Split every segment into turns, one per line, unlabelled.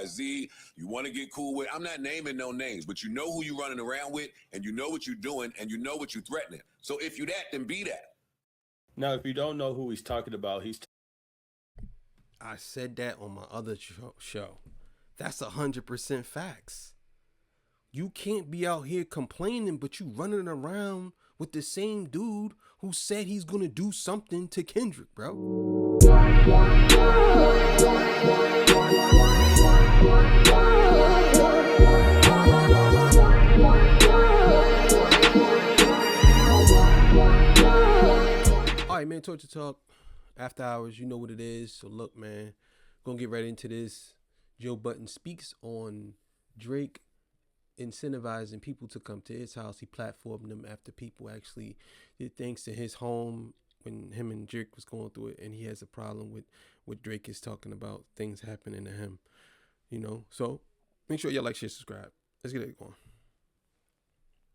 XYZ. You want to get cool with. I'm not naming no names, but you know who you're running around with, and you know what you're doing, and you know what you're threatening. So if you that, then be that.
Now, if you don't know who he's talking about,
I said that on my other show. That's 100% facts. You can't be out here complaining, but you running around with the same dude who said he's gonna do something to Kendrick, bro. All right, man, Torture Talk, after hours, you know what it is. So look, man, gonna get right into this. Joe Budden speaks on Drake incentivizing people to come to his house. He platformed them after people actually did things to his home when him and Drake was going through it, and he has a problem with what Drake is talking about, things happening to him, you know. So make sure y'all like, share, subscribe. Let's get it going.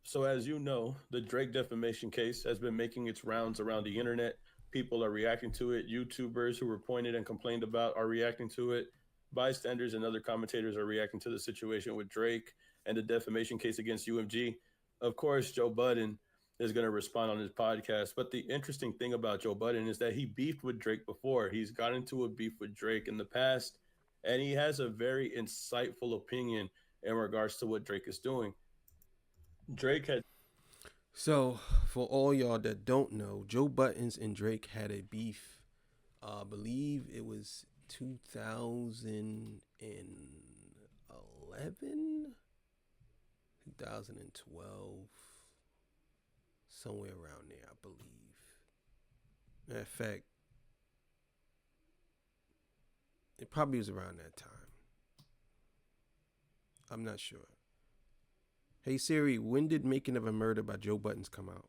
So as you know, the Drake defamation case has been making its rounds around the internet. People are reacting to it. YouTubers who were pointed and complained about are reacting to it. Bystanders and other commentators are reacting to the situation with Drake and the defamation case against UMG. Of course, Joe Budden is going to respond on his podcast. But the interesting thing about Joe Budden is that he beefed with Drake before. He's got into a beef with Drake in the past, and he has a very insightful opinion in regards to what Drake is doing.
So, for all y'all that don't know, Joe Buttons and Drake had a beef. I believe it was 2011, 2012, somewhere around there, I believe. Matter of fact, it probably was around that time. I'm not sure. Hey Siri, when did Making of a Murder by Joe Buttons come out?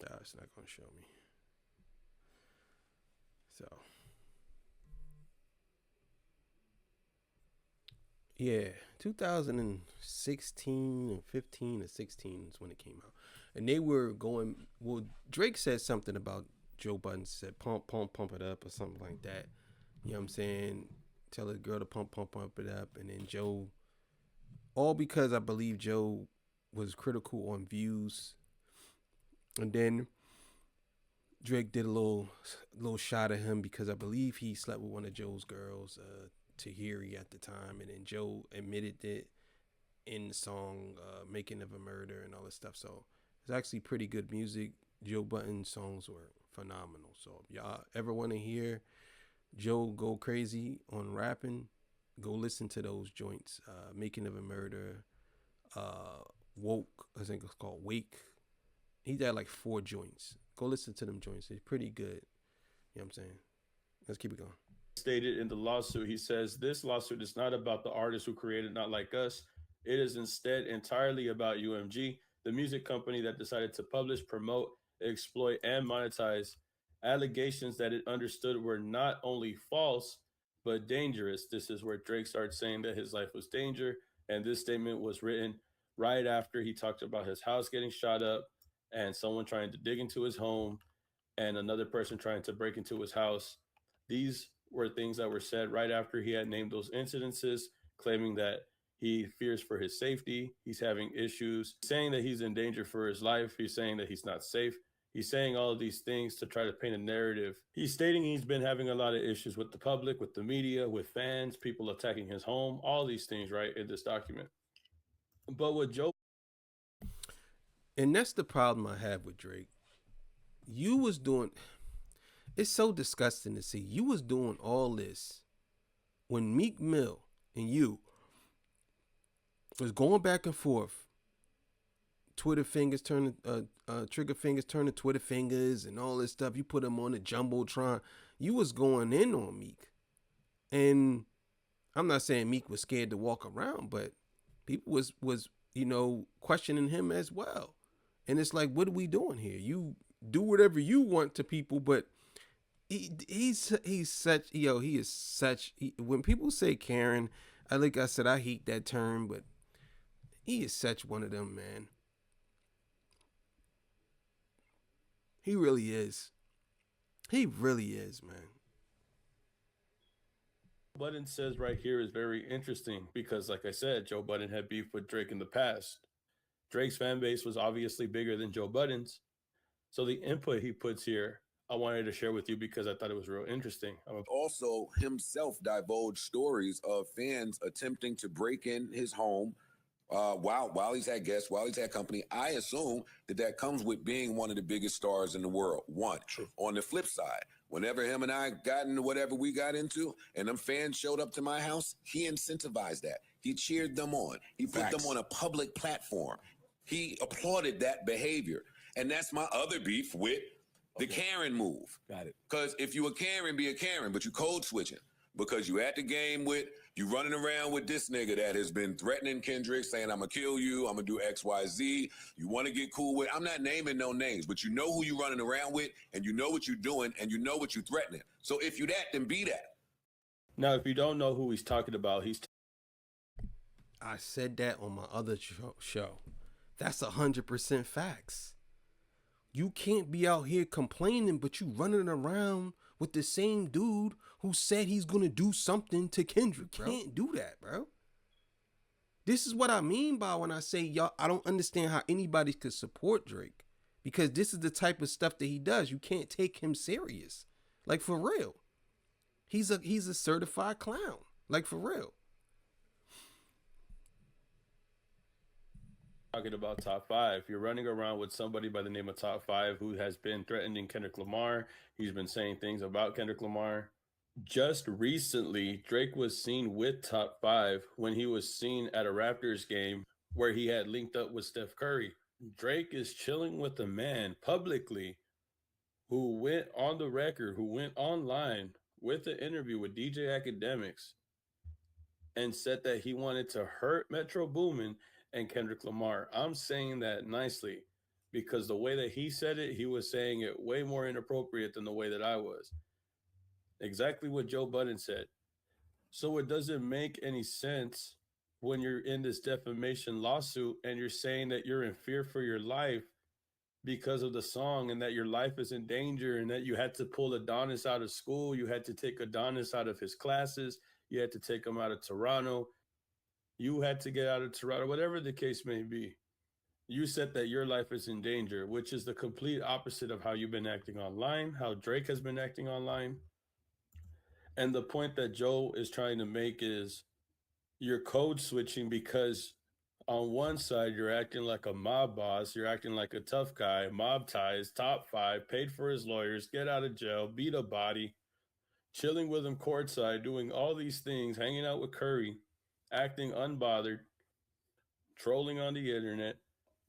Nah, it's not going to show me. So, yeah, 2016 and 15 or 16 is when it came out. And they were going, well, Drake said something about Joe Buttons, said pump it up or something like that. You know what I'm saying? Tell the girl to pump it up. And then Joe, all because I believe Joe was critical on views. And then Drake did a little shot at him because I believe he slept with one of Joe's girls, Tahiri at the time. And then Joe admitted it in the song Making of a Murder and all this stuff. So it's actually pretty good music. Joe Budden's songs were phenomenal. So if y'all ever want to hear Joe go crazy on rapping, go listen to those joints. Making of a Murder, Woke, I think it's called Wake. He got like 4 joints. Go listen to them joints. It's pretty good. You know what I'm saying? Let's keep it going.
Stated in the lawsuit, he says, this lawsuit is not about the artists who created Not Like Us. It is instead entirely about UMG, the music company that decided to publish, promote, exploit, and monetize allegations that it understood were not only false, but dangerous. This is where Drake starts saying that his life was danger. And this statement was written right after he talked about his house getting shot up and someone trying to dig into his home and another person trying to break into his house. These were things that were said right after he had named those incidences, claiming that he fears for his safety. He's having issues, saying that he's in danger for his life. He's saying that he's not safe. He's saying all of these things to try to paint a narrative. He's stating he's been having a lot of issues with the public, with the media, with fans, people attacking his home, all these things, right, in this document. But with Joe...
And that's the problem I have with Drake. You was doing... It's so disgusting to see. You was doing all this when Meek Mill and you was going back and forth. Twitter fingers turning, trigger fingers turning Twitter fingers and all this stuff. You put them on the Jumbotron. You was going in on Meek. And I'm not saying Meek was scared to walk around, but people was questioning him as well. And it's like, what are we doing here? You do whatever you want to people, but he's such, he is such, when people say Karen, like I said, I hate that term, but he is such one of them, man. He really is. He really is, man.
Budden says right here is very interesting because, like I said, Joe Budden had beef with Drake in the past. Drake's fan base was obviously bigger than Joe Budden's. So the input he puts here, I wanted to share with you because I thought it was real interesting.
Also, himself divulged stories of fans attempting to break in his home while he's had guests, while he's had company. I assume that comes with being one of the biggest stars in the world. One. True. On the flip side, whenever him and I got into whatever we got into, and them fans showed up to my house, he incentivized that. He cheered them on. He put them on a public platform. He applauded that behavior. And that's my other beef with the Karen move. Got it. Because if you a Karen, be a Karen, but you code switching. Because you at the game with, you running around with this nigga that has been threatening Kendrick, saying, I'm going to kill you, I'm going to do X, Y, Z. You want to get cool with, I'm not naming no names, but you know who you running around with, and you know what you're doing, and you know what you're threatening. So if you that, then be that.
Now, if you don't know who he's talking about,
I said that on my other show. That's 100% facts. You can't be out here complaining, but you running around with the same dude who said he's going to do something to Kendrick. Bro. Can't do that, bro. This is what I mean by when I say, y'all, I don't understand how anybody could support Drake. Because this is the type of stuff that he does. You can't take him serious. Like, for real. He's a certified clown. Like, for real.
Talking about top five. You're running around with somebody by the name of Top 5 who has been threatening Kendrick Lamar. He's been saying things about Kendrick Lamar. Just recently, Drake was seen with Top 5 when he was seen at a Raptors game where he had linked up with Steph Curry. Drake is chilling with a man publicly who went on the record, who went online with an interview with DJ Academics and said that he wanted to hurt Metro Boomin and Kendrick Lamar. I'm saying that nicely because the way that he said it, he was saying it way more inappropriate than the way that I was. Exactly what Joe Budden said. So it doesn't make any sense when you're in this defamation lawsuit and you're saying that you're in fear for your life because of the song and that your life is in danger and that you had to pull Adonis out of school. You had to take Adonis out of his classes. You had to take him out of Toronto. You had to get out of Toronto, whatever the case may be. You said that your life is in danger, which is the complete opposite of how you've been acting online, how Drake has been acting online. And the point that Joe is trying to make is you're code switching because on one side, you're acting like a mob boss. You're acting like a tough guy, mob ties, Top 5, paid for his lawyers, get out of jail, beat a body, chilling with him courtside, doing all these things, hanging out with Curry, acting unbothered, trolling on the internet,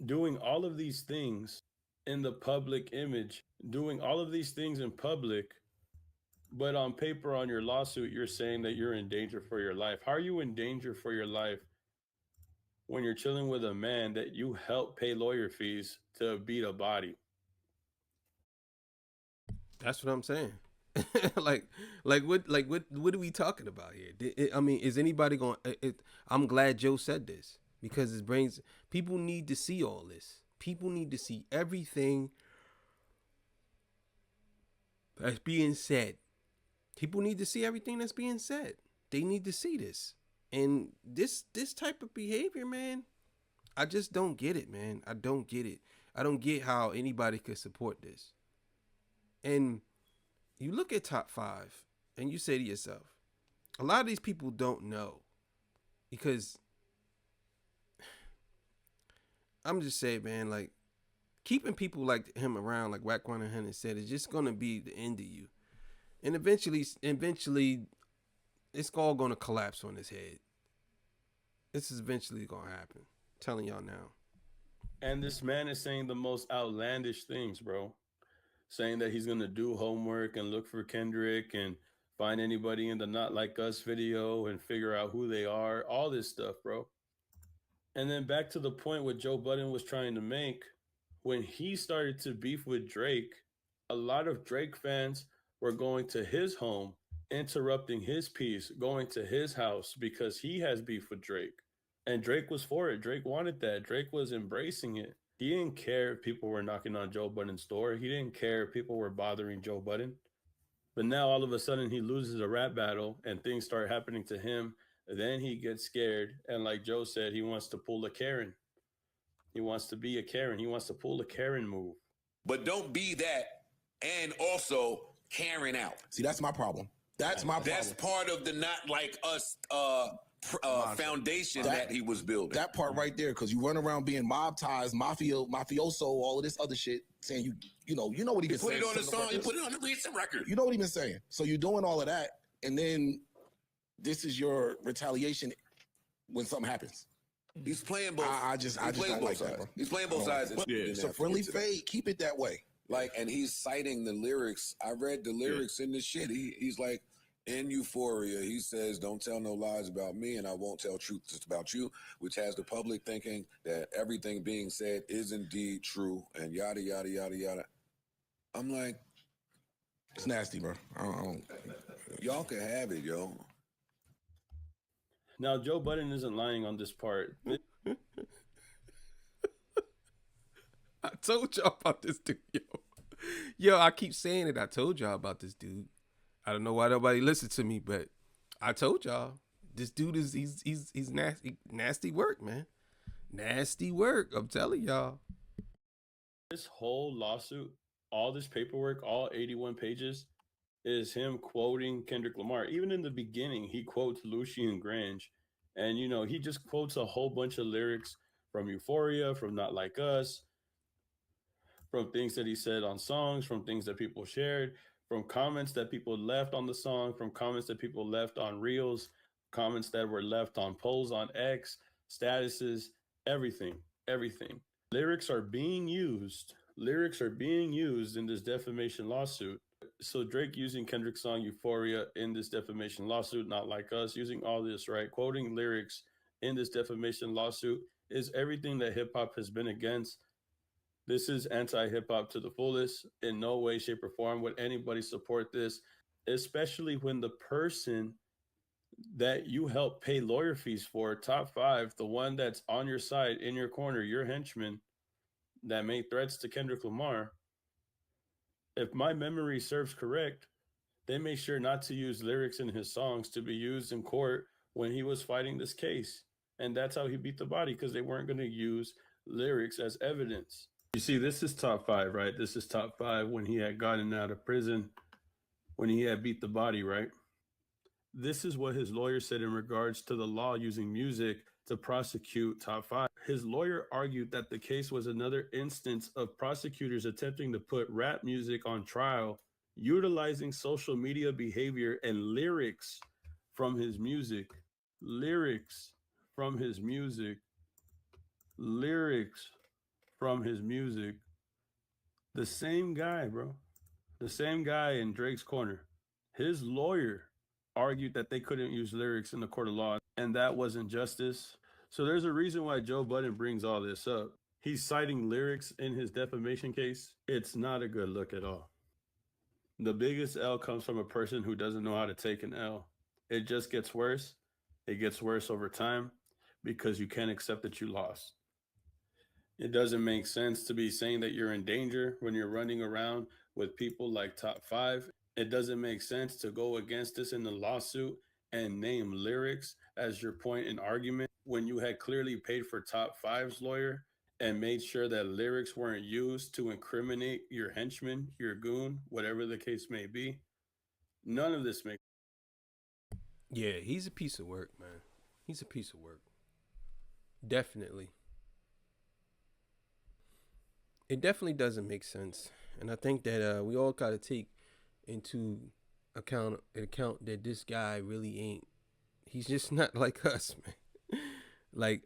doing all of these things in the public image, doing all of these things in public, but on paper on your lawsuit, you're saying that you're in danger for your life. How are you in danger for your life when you're chilling with a man that you help pay lawyer fees to beat a body?
That's what I'm saying. like what are we talking about here? I mean, is anybody going? I'm glad Joe said this because it brings people need to see all this. People need to see everything that's being said. People need to see everything that's being said. They need to see this. And this type of behavior, man, I just don't get it, man. I don't get it. I don't get how anybody could support this. And you look at Top 5 and you say to yourself, a lot of these people don't know because I'm just saying, man, like keeping people like him around, like Wack 100 said, is just going to be the end of you. And eventually it's all going to collapse on his head. This is eventually going to happen. I'm telling y'all now.
And this man is saying the most outlandish things, bro. Saying that he's going to do homework and look for Kendrick and find anybody in the Not Like Us video and figure out who they are. All this stuff, bro. And then back to the point what Joe Budden was trying to make. When he started to beef with Drake, a lot of Drake fans were going to his home, interrupting his piece, going to his house because he has beef with Drake. And Drake was for it. Drake wanted that. Drake was embracing it. He didn't care if people were knocking on Joe Budden's door. He didn't care if people were bothering Joe Budden. But now all of a sudden he loses a rap battle and things start happening to him. Then he gets scared. And like Joe said, he wants to pull a Karen. He wants to be a Karen. He wants to pull a Karen move.
But don't be that and also Karen out.
See, that's my problem. That's my problem.
That's part of the not like us foundation that he was building.
That part right there, because you run around being mob ties, mafioso, all of this other shit, saying you know what he been saying.
Put it on the song. You put it on the recent record.
You know what he been saying. So you're doing all of that, and then this is your retaliation when something happens.
He's playing both.
I just don't like that, bro.
He's playing both sides.
It's a friendly fade. Keep it that way.
Like, and he's citing the lyrics. I read the lyrics in this shit. He's like, in Euphoria, he says, don't tell no lies about me and I won't tell truths about you, which has the public thinking that everything being said is indeed true and yada, yada, yada, yada. I'm like,
it's nasty, bro.
Y'all can have it, yo.
Now, Joe Budden isn't lying on this part.
I told y'all about this dude, yo. Yo, I keep saying it. I told y'all about this dude. I don't know why nobody listened to me, but I told y'all this dude is he's nasty work, man. Nasty work. I'm telling y'all.
This whole lawsuit, all this paperwork, all 81 pages, is him quoting Kendrick Lamar. Even in the beginning, he quotes Lucien Grange, and he just quotes a whole bunch of lyrics from Euphoria, from Not Like Us, from things that he said on songs, from things that people shared, from comments that people left on the song, from comments that people left on Reels, comments that were left on polls on X, statuses, everything. Lyrics are being used in this defamation lawsuit. So Drake using Kendrick's song Euphoria in this defamation lawsuit, Not Like Us, using all this, right? Quoting lyrics in this defamation lawsuit is everything that hip hop has been against. This is anti-hip hop to the fullest. In no way, shape, or form would anybody support this, especially when the person that you help pay lawyer fees for, top 5, the one that's on your side, in your corner, your henchman that made threats to Kendrick Lamar, if my memory serves correct, they made sure not to use lyrics in his songs to be used in court when he was fighting this case. And that's how he beat the body, because they weren't going to use lyrics as evidence. You see, this is top 5, right? This is top 5 when he had gotten out of prison, when he had beat the body, right? This is what his lawyer said in regards to the law using music to prosecute top 5. His lawyer argued that the case was another instance of prosecutors attempting to put rap music on trial, utilizing social media behavior and lyrics from his music. Lyrics from his music. The same guy, bro. The same guy in Drake's corner. His lawyer argued that they couldn't use lyrics in the court of law, and that wasn't justice. So there's a reason why Joe Budden brings all this up. He's citing lyrics in his defamation case. It's not a good look at all. The biggest L comes from a person who doesn't know how to take an L. It just gets worse. It gets worse over time because you can't accept that you lost. It doesn't make sense to be saying that you're in danger when you're running around with people like Top 5. It doesn't make sense to go against this in the lawsuit and name lyrics as your point in argument when you had clearly paid for Top 5's lawyer and made sure that lyrics weren't used to incriminate your henchman, your goon, whatever the case may be. None of this makes sense.
Yeah, he's a piece of work, man. He's a piece of work. Definitely. It definitely doesn't make sense. And I think that we all got to take into account that this guy really ain't. He's just not like us, man. Like,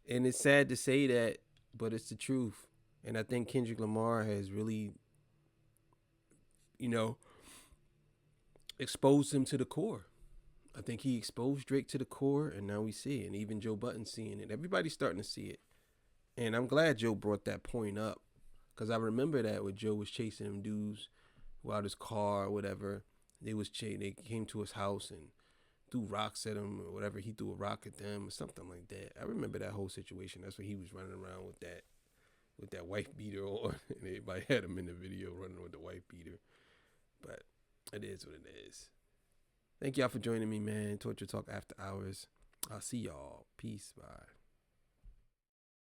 and it's sad to say that, but it's the truth. And I think Kendrick Lamar has really, exposed him to the core. I think he exposed Drake to the core, and now we see it. And even Joe Budden's seeing it. Everybody's starting to see it. And I'm glad Joe brought that point up, because I remember that when Joe was chasing them dudes out his car or whatever. They came to his house and threw rocks at him or whatever. He threw a rock at them or something like that. I remember that whole situation. That's when he was running around with that wife beater on, and everybody had him in the video running with the wife beater. But It is what it is. Thank y'all for joining me, man. Torture Talk After Hours. I'll see y'all. Peace. Bye.